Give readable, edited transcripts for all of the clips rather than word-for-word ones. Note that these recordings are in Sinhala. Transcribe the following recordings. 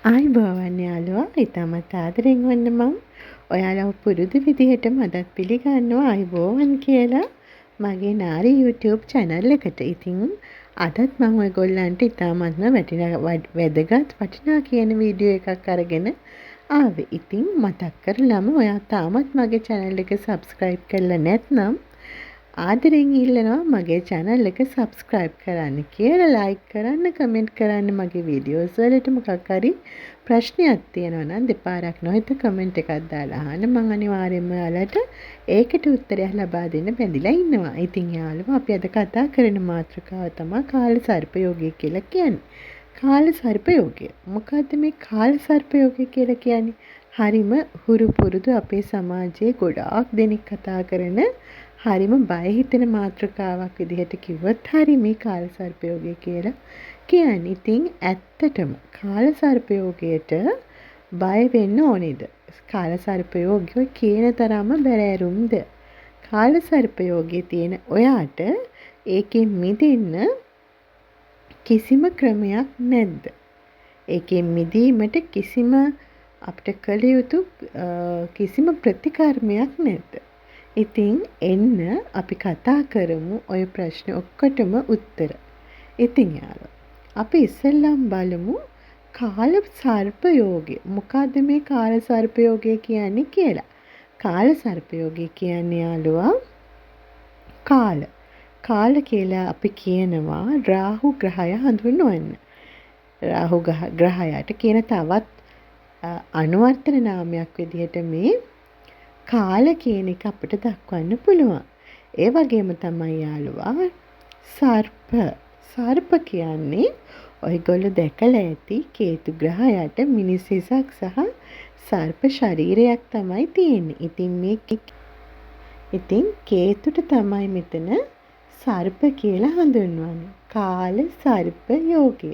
ආයුබෝවන් යාළුවා, ඉතාමත් ආදරෙන් වන්න මං ඔයාලව පුරුදු විදිහටම අදත් පිළිගන්නවා ආයුබෝවන් කියලා මගේ නාරි YouTube channel එකට. ඉතින් අදත් මම ඔයගොල්ලන්ට ඉතාමත්ම වැදගත් වටිනා කියන වීඩියෝ එකක් අරගෙන ආවේ. ඉතින් මතක් කරලම ඔයා තාමත් මගේ channel එක subscribe කරලා නැත්නම් ආදරෙන් ඉල්ලනවා මගේ channel එක subscribe කරන්න කියලා, like කරන්න, comment කරන්න. මගේ videos වලට මොකක් හරි ප්‍රශ්නයක් තියෙනවා නම් දෙපාරක් නොහිත comment එකක් දාලා අහන්න. මම අනිවාර්යයෙන්ම ඔයාලට ඒකට උත්තරයක් ලබා දෙන්න බැඳිලා ඉන්නවා. ඉතින් යාළුවා, අපි අද කතා කරන මාතෘකාව තමයි කාල සර්පයෝගය කියලා කියන්නේ. කාල සර්පයෝගය. මොකද්ද මේ කාල සර්පයෝගය කියලා කියන්නේ? හරිම හුරු පුරුදු අපේ සමාජයේ ගොඩාක් දෙනෙක් කතා කරන හරිම බය හිතෙන මාතෘකාවක් විදිහට කිව්වොත් හරි මේ කාල සර්පයෝගය කියලා කියන්නේ. ඉතින් ඇත්තටම කාල සර්පයෝගයට බය වෙන්න ඕනේද? කාල සර්පයෝගය කියන තරම බැරෑරුම්ද? කාල සර්පයෝගයේ තියෙන ඔයාට ඒකෙන් මිදෙන්න කිසිම ක්‍රමයක් නැද්ද? ඒකෙන් මිදීමට කිසිම අපිට කළ යුතු කිසිම ප්‍රතිකර්මයක් නැද්ද? ඉතින් එන්න අපි කතා කරමු ඔය ප්‍රශ්න ඔක්කොටම උත්තර. ඉතින් යාළුවා, අපි ඉස්සෙල්ලම බලමු කාල සර්පයෝගය. මොකද්ද මේ කාල සර්පයෝගය කියන්නේ කියලා. කාල සර්පයෝගය කියන්නේ යාළුවා කාල කියලා අපි කියනවා රාහු ග්‍රහය හඳුන්වන්න. රාහු ග්‍රහයට කියන තවත් අනුවර්තන නාමයක් විදිහට මේ කාල කියන එක අපිට දක්වන්න පුළුවන්. ඒ වගේම තමයි යාළුවා සර්ප කියන්නේ ඔයගොල්ලෝ දැකලා ඇති කේතු ග්‍රහයට මිනිස් හිසක් සහ සර්ප ශරීරයක් තමයි තියෙන්නේ. ඉතින් කේතුට තමයි මෙතන සර්ප කියලා හඳුන්වන්නේ. කාල සර්ප යෝගය.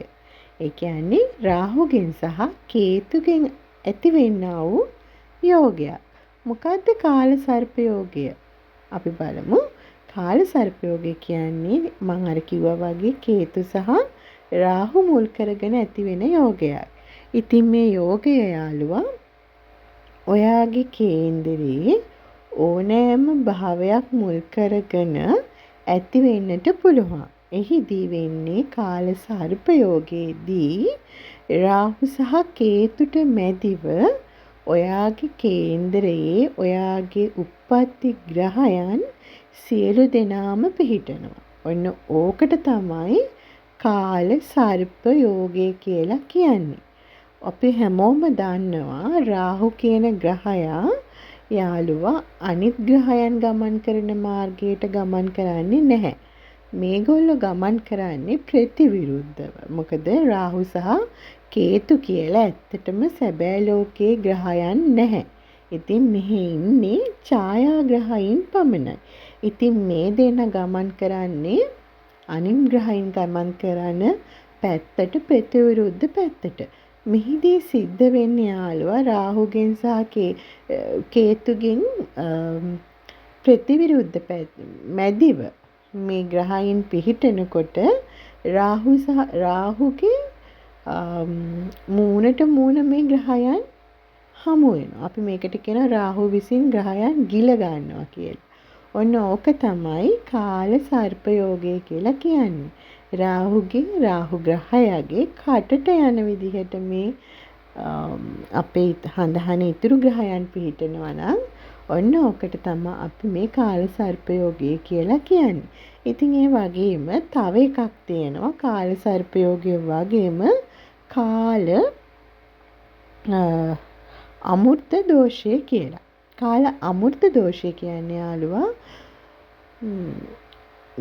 ඒ කියන්නේ රාහුගෙන් සහ කේතුගෙන් ඇතිවෙනා වූ යෝගයක්. මොකද්ද කාල සර්පයෝගය? අපි බලමු. කාල සර්පයෝගය කියන්නේ මම අර කිව්වා වගේ කේතු සහ රාහු මුල් කරගෙන ඇතිවෙන යෝගයක්. ඉතින් මේ යෝගය යාළුවා ඔයාගේ කේන්දරේ ඕනෑම භාවයක් මුල් කරගෙන ඇති වෙන්නට පුළුවන්. එහිදී වෙන්නේ කාල සර්පයෝගයේදී රාහු සහ කේතුට මැදිව ඔයාගේ කේන්දරයේ ඔයාගේ උප්පත්ති ග්‍රහයන් සියලු දෙනාම පිහිටනවා. ඔන්න ඕකට තමයි කාල සර්ප යෝගය කියලා කියන්නේ. අපි හැමෝම දන්නවා රාහු කියන ග්‍රහයා යාළුවා අනිත් ග්‍රහයන් ගමන් කරන මාර්ගයට ගමන් කරන්නේ නැහැ. මේගොල්ලෝ ගමන් කරන්නේ ප්‍රතිවිරුද්ධව. මොකද රාහු සහ කේතු කියලා ඇත්තටම සැබෑ ලෝකයේ ග්‍රහයන් නැහැ. ඉතින් මෙහි ඉන්නේ ඡායා ග්‍රහයින් පමණයි. ඉතින් මේ දෙන ගමන් කරන්නේ අනිත් ග්‍රහයින් ගමන් කරන පැත්තට ප්‍රතිවිරුද්ධ පැත්තට. මෙහිදී සිද්ධ වෙන්නේ යාළුවා රාහුගෙන් සහ කේතුගෙන් ප්‍රතිවිරුද්ධ මැදිව මේ ග්‍රහයින් පිහිටනකොට රාහුගේ මූණට මූණ මේ ග්‍රහයන් හමු වෙනවා. අපි මේකට කියන රාහු විසින් ග්‍රහයන් ගිල ගන්නවා කියලා. ඔන්න ඕක තමයි කාල සර්පයෝගය කියලා කියන්නේ. රාහු ග්‍රහයාගේ කටට යන විදිහට මේ අපේ හඳහන ඉතුරු ග්‍රහයන් පිහිටනවා නම් ඔන්න ඕකට තමයි අපි මේ කාල සර්පයෝගය කියලා කියන්නේ. ඉතින් ඒ වගේම තව එකක් තියෙනවා කාල සර්පයෝගය වගේම කාල අමෘත දෝෂය කියලා. කාල අමෘත දෝෂය කියන්නේ යාළුවා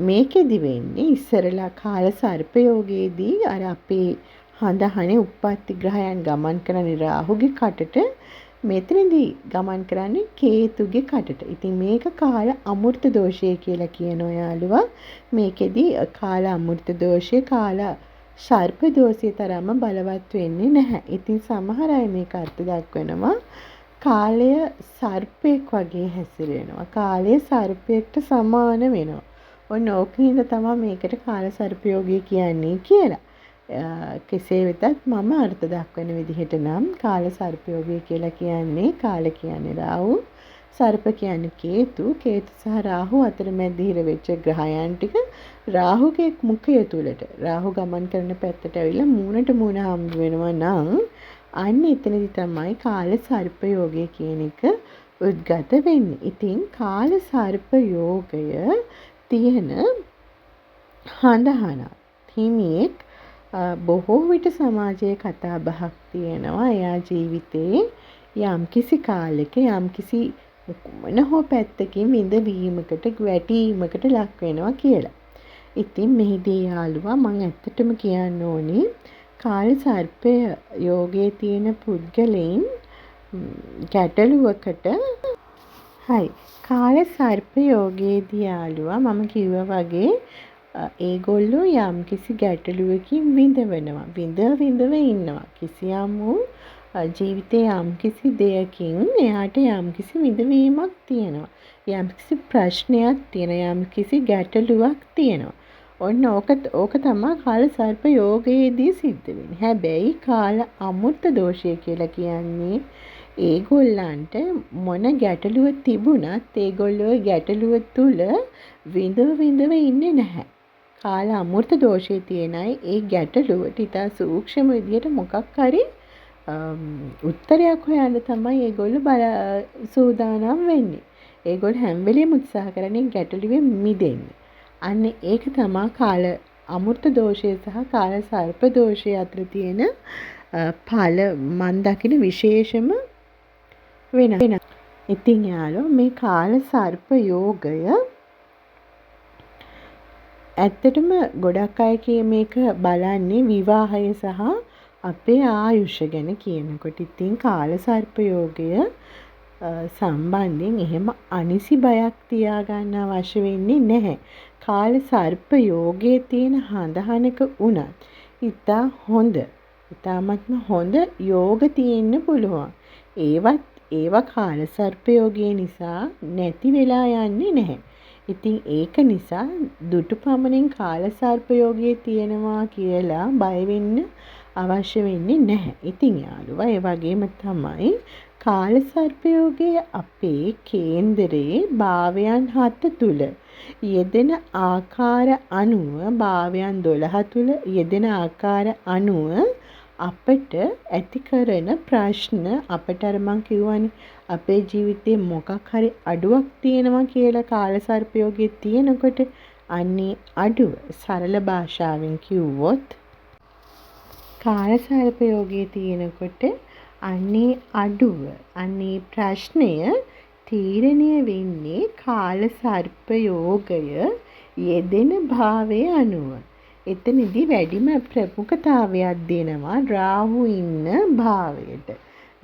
මේකෙදි වෙන්නේ ඉස්සරලා කාල සර්පයෝගයේදී අර අපේ හඳහනේ උප්පත්ති ග්‍රහයන් ගමන් කරන රාහුගේ කටට මෙතනදී ගමන් කරන්නේ කේතුගේ කටට. ඉතින් මේක කාල අමෘත දෝෂය කියලා කියනවා යාළුවා. මේකෙදි කාල අමෘත දෝෂය කාල සර්ප දෝෂය තරම බලවත් වෙන්නේ නැහැ. ඉතින් සමහර අය මේක අර්ථ දක්වනවා කාලය සර්පෙක් වගේ හැසිරෙනවා. කාලය සර්පෙක්ට සමාන වෙනවා. ඔන්න ඕකින්ද තමයි මේකට කාල සර්පයෝගය කියන්නේ කියලා. කෙසේ වෙතත් මම අර්ථ දක්වන විදිහට නම් කාල සර්පයෝගය කියලා කියන්නේ කාල කියන්නේ රාහු, සර්ප කියන්නේ කේතු, කේතු සහ රාහු අතරමැද හිර වෙච්ච ග්‍රහයන් ටික රාහුගේ මුඛය තුලට රාහු ගමන් කරන පැත්තට ඇවිල්ලා මූණට මූණ හම්බ වෙනවා නම් අන්න එතනදි තමයි කාල සර්පයෝගය කියන එක උද්ගත වෙන්නේ. ඉතින් කාල සර්පයෝගය තියෙන හඳහනක් හිමියෙක් බොහෝ විට සමාජයේ කතා බහක් තියෙනවා. එයා ජීවිතේ යම්කිසි කාලෙක යම්කිසි මොන හෝ පැත්තකින් විඳවීමකට වැටීමකට ලක් වෙනවා කියලා. ඉතින් මෙහිදී යාළුවා මම ඇත්තටම කියන්න ඕනි කාල සර්පය යෝගයේ තියෙන පුද්ගලයන් ගැටලුවකට හරි කාල සර්ප යෝගයේදී යාළුවා මම කිව්වා වගේ ඒගොල්ලෝ යම්කිසි ගැටලුවකින් විඳව ඉන්නවා. කිසියම් වූ ජීවිතයේ යම්කිසි දෙයකින් එයාට යම්කිසි විඳවීමක් තියෙනවා. යම්කිසි ප්‍රශ්නයක් තියෙනවා. යම්කිසි ගැටලුවක් තියෙනවා. ඔන්න ඕක තමයි කාල සර්ප යෝගයේදී සිද්ධ වෙන්නේ. හැබැයි කාල අමෘත දෝෂය කියලා කියන්නේ ඒගොල්ලන්ට මොන ගැටලුව තිබුණත් ඒගොල්ලෝ ගැටලුව තුල විඳව ඉන්නේ නැහැ. කාල අමෘත දෝෂයේ තියෙන අය ඒ ගැටලුවට ඉතා සූක්ෂම විදියට මොකක් හරි උත්තරයක් හොයන්න තමයි ඒගොල්ලෝ සූදානම් වෙන්නේ. ඒගොල්ලෝ හැම වෙලෙම උත්සාහ කරන්නේ ගැටලුවෙන් මිදෙන්න. අන්න ඒක තමයි කාල අමෘත දෝෂය සහ කාල සර්ප දෝෂය අතර තියෙන ඵල මන් දකින විශේෂම වෙන. ඉතින් යාළුවෝ මේ කාල සර්ප යෝගය ඇත්තටම ගොඩක් අය මේක බලන්නේ විවාහය සහ අපේ ආයුෂ ගැන කියනකොට. ඉතින් කාල සර්ප යෝගය සම්බන්ධයෙන් එහෙම අනිසි බයක් තියාගන්න අවශ්‍ය වෙන්නේ නැහැ. කාල සර්ප යෝගයේ තියෙන හඳහනක වුණත් ඉතාමත්ම හොඳ යෝග තියෙන්න පුළුවන්. ඒවා කාල සර්ප යෝගය නිසා නැති වෙලා යන්නේ නැහැ. ඉතින් ඒක නිසා දුටු පමණින් කාල සර්ප යෝගයේ තියෙනවා කියලා බය වෙන්න අවශ්‍ය වෙන්නේ නැහැ. ඉතින් යාළුවා ඒ වගේම තමයි කාල සර්ප යෝගයේ අපේ කේන්දරේ භාවයන් 7 තුල යෙදෙන ආකාර අනුව භාවයන් 12 තුල යෙදෙන ආකාර අනුව අපට ඇති කරන ප්‍රශ්න අපට අර මං කියවනේ අපේ ජීවිතේ මොකක් හරි අඩුවක් තියෙනවා කියලා කාල සර්ප යෝගයේ තියෙනකොට අන්නේ අඩුව සරල භාෂාවෙන් කිව්වොත් කාල සර්ප යෝගයේ තියෙනකොට අන්නේ අඩුව අන්නේ ප්‍රශ්නය තීරණය වෙන්නේ කාල සර්ප යෝගය යෙදෙන භාවය අනුව. එතනදී වැඩිම ප්‍රමුඛතාවයක් දෙනවා රාහු ඉන්න භාවයට.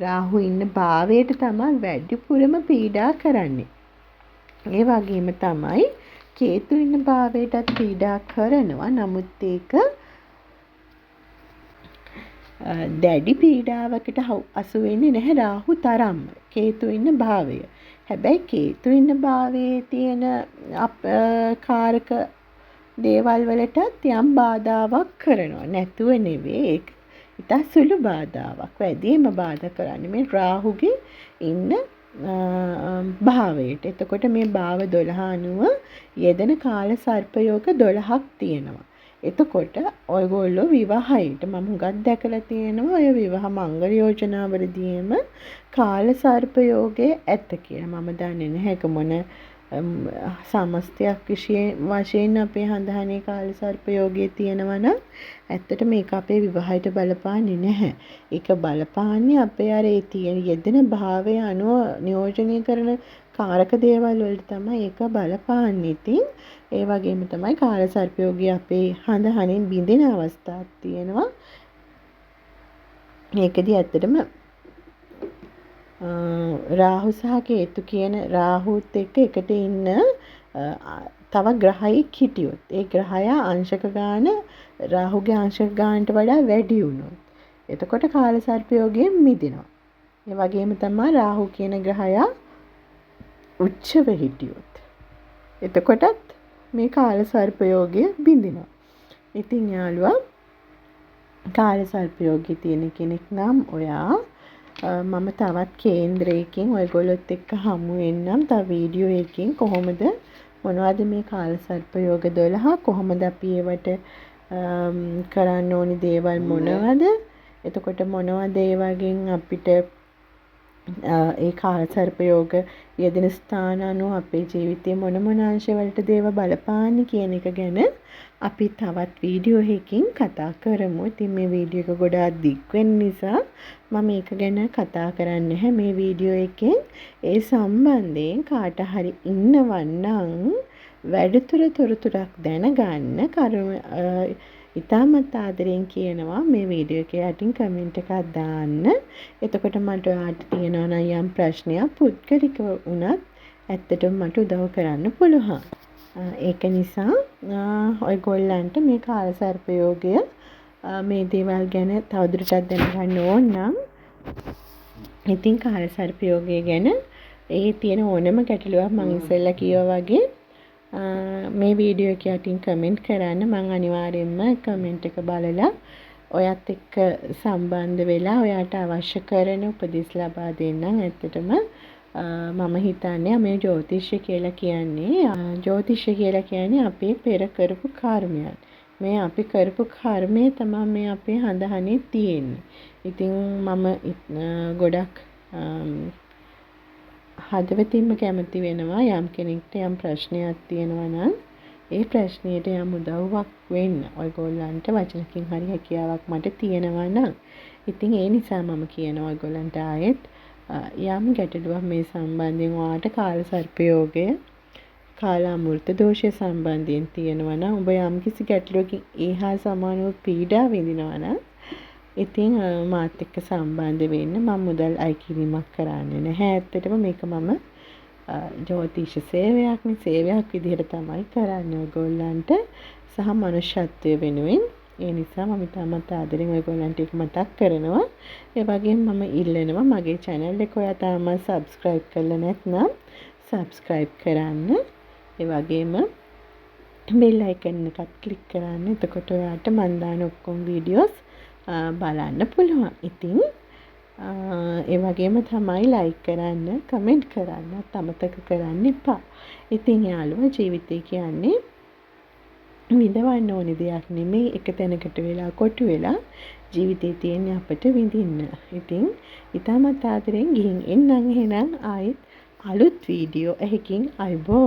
රාහු ඉන්න භාවයට තමයි වැඩිපුරම පීඩා කරන්නේ. ඒ වගේම තමයි කේතු ඉන්න භාවයටත් පීඩා කරනවා. නමුත් ඒක දැඩි පීඩාවකට අසු වෙන්නේ නැහැ රාහු තරම්ම. කේතු ඉන්න භාවය. හැබැයි කේතු ඉන්න භාවයේ තියෙන කාරක දේවල් වලටත් යම් බාධාවක් කරනවා. නැතුව නෙවෙයි ඒක ඉතා සුළු බාධාවක්. වැඩිම බාධා කරන්නේ මේ රාහුගේ ඉන්න භාවයට. එතකොට මේ භාව 12 අනුව යෙදෙන කාල සර්ප යෝග 12ක් තියෙනවා. එතකොට ඔයගොල්ලෝ විවාහයට මම හුඟක් දැකලා තියෙනවා ඔය විවාහ මංගල යෝජනාවලදීම කාල සර්ප යෝගයේ ඇත්ත කියලා. මම දන්නේ නැහැ ඒක මොන සමස්තයක් වශයෙන් අපේ හඳහනේ කාල සර්ප යෝගයේ තියෙනවා නම් ඇත්තට මේක අපේ විවාහයට බලපාන්නේ නැහැ. ඒක බලපාන්නේ අපේ අර ඒ තියෙන යෙදෙන භාවය අනුව නියෝජනය කරන කාරක දේවල් වලට තමයි ඒක බලපාන්නේ. ඉතින් ඒ වගේම තමයි කාල සර්ප යෝගය අපේ හඳහනින් බිඳින අවස්ථාවක් තියෙනවා. මේකදී ඇත්තටම රාහු සහ කේතු කියන රාහුත් එක්ක එකට ඉන්න තව ග්‍රහයෙක් හිටියොත් ඒ ග්‍රහයා අංශක ගාන රාහුගේ අංශක ගානට වඩා වැඩි වුණොත් එතකොට කාල සර්ප යෝගයෙන් මිදෙනවා. ඒ වගේම තමයි රාහු කියන ග්‍රහයා උච්චව හිටියොත් එතකොටත් මේ කාල සර්ප යෝගය බිඳිනවා. ඉතින් යාළුවා කාල සල්පයෝගී තියෙන කෙනෙක් නම් ඔයා මම තවත් කේන්ද්‍රයකින් ඔයගොල්ලොත් එක්ක හමු වෙන්නම් තව වීඩියෝ එකකින් කොහොමද මොනවද මේ කාල සර්පයෝග 12 කොහොමද අපි ඒවට කරන්න ඕනි දේවල් මොනවද එතකොට මොනවද ඒ වගේ අපිට ඒ කාල සර්පයෝග යෙදෙන ස්ථාන අනුව අපේ ජීවිතේ මොන මොන අංශවලට දේව බලපාන්නේ කියන එක ගැන අපි තවත් වීඩියෝ එකකින් කතා කරමු. ඉතින් මේ වීඩියෝ එක ගොඩාක් දික් වෙන නිසා මම ඒක ගැන කතා කරන්නේ නැහැ මේ වීඩියෝ එකෙන්. ඒ සම්බන්ධයෙන් කාට හරි ඉන්නවනම් වැඩිතර තොරතුරක් දැනගන්න කරුණ ඉතාමත් ආදරෙන් කියනවා මේ වීඩියෝ එකේ යටින් කමෙන්ට් එකක් දාන්න. එතකොට මට ඔයාලට තියෙනවා නම් යම් ප්‍රශ්නයක් පුද්ගලිකව වුණත් ඇත්තටම මට උදව් කරන්න පුළුවන්. ඒක නිසා ඔයගොල්ලන්ට මේ කාල සර්පයෝගය මේ දේවල් ගැන තවදුරටත් දැනගන්න ඕන නම් ඉතින් කාල සර්පයෝගය ගැන ඒ තියෙන ඕනම ගැටලුවක් මම ඉස්සෙල්ලා කිව්වා වගේ මේ වීඩියෝ එක යටින් කමෙන්ට් කරන්න මම අනිවාර්යයෙන්ම කමෙන්ට් එක බලලා ඔයත් එක්ක සම්බන්ධ වෙලා ඔයාට අවශ්‍ය කරන උපදෙස් ලබා දෙන්නම්. ඇත්තටම මම හිතන්නේ මේ ජ්‍යොතිෂය කියලා කියන්නේ අපේ පෙර කරපු කර්මයන්. මේ අපි කරපු කර්මය තමයි මේ අපේ හඳහනේ තියෙන්නේ. ඉතින් මම ගොඩක් හදවතින්ම කැමති වෙනවා යම් කෙනෙක්ට යම් ප්‍රශ්නයක් තියෙනවා නම් ඒ ප්‍රශ්නයට යම් උදව්වක් වෙන්න. ඔයගොල්ලන්ට වචනකින් හරි හැකියාවක් මට තියෙනවා නම්. ඉතින් ඒ නිසා මම කියනවා ඔයගොල්ලන්ට ආයෙත් යම් ගැටලුවක් මේ සම්බන්ධයෙන් ඔයාට කාල සර්පයෝගය කාල අමෘත දෝෂය සම්බන්ධයෙන් තියෙනවා නම් ඔබ යම් කිසි ගැටලුවකින් ඒහා සමානව පීඩා විඳිනවා නම් ඉතින් මාත් එක්ක සම්බන්ධ වෙන්න මම මුදල් අය කිරීමක් කරන්නේ නැහැ. ඇත්තටම මේක මම ජ්‍යොතිෂ සේවයක් විදිහට තමයි කරන්නේ ඔයගොල්ලන්ට සහ මනුෂ්‍යත්වය වෙනුවෙන්. ඒ නිසා මම තාමත් ආදරෙන් ඔයගොල්ලන්ට ඒක මතක් කරනවා. ඒ වගේම මම ඉල්ලනවා මගේ channel එක ඔයා තාම subscribe කරලා නැත්නම් subscribe කරන්න. ඒ වගේම bell icon එකත් click කරන්න. එතකොට ඔයාට මම දාන ඔක්කොම videos බලන්න පුළුවන්. ඉතින් ඒ වගේම තමයි like කරන්න, comment කරන්න අමතක කරන්න එපා. ඉතින් යාළුවා ජීවිතය කියන්නේ විඳවන්න ඕනේ දෙයක් නෙමෙයි. එක තැනකට වෙලා කොටු වෙලා ජීවිතේ තියෙන අපිට විඳින්න. ඉතින් ඊටමත් ආදරෙන් ගිහින් එන්නම් එහෙනම් ආයෙත් අලුත් වීඩියෝ එකකින් අයබෝ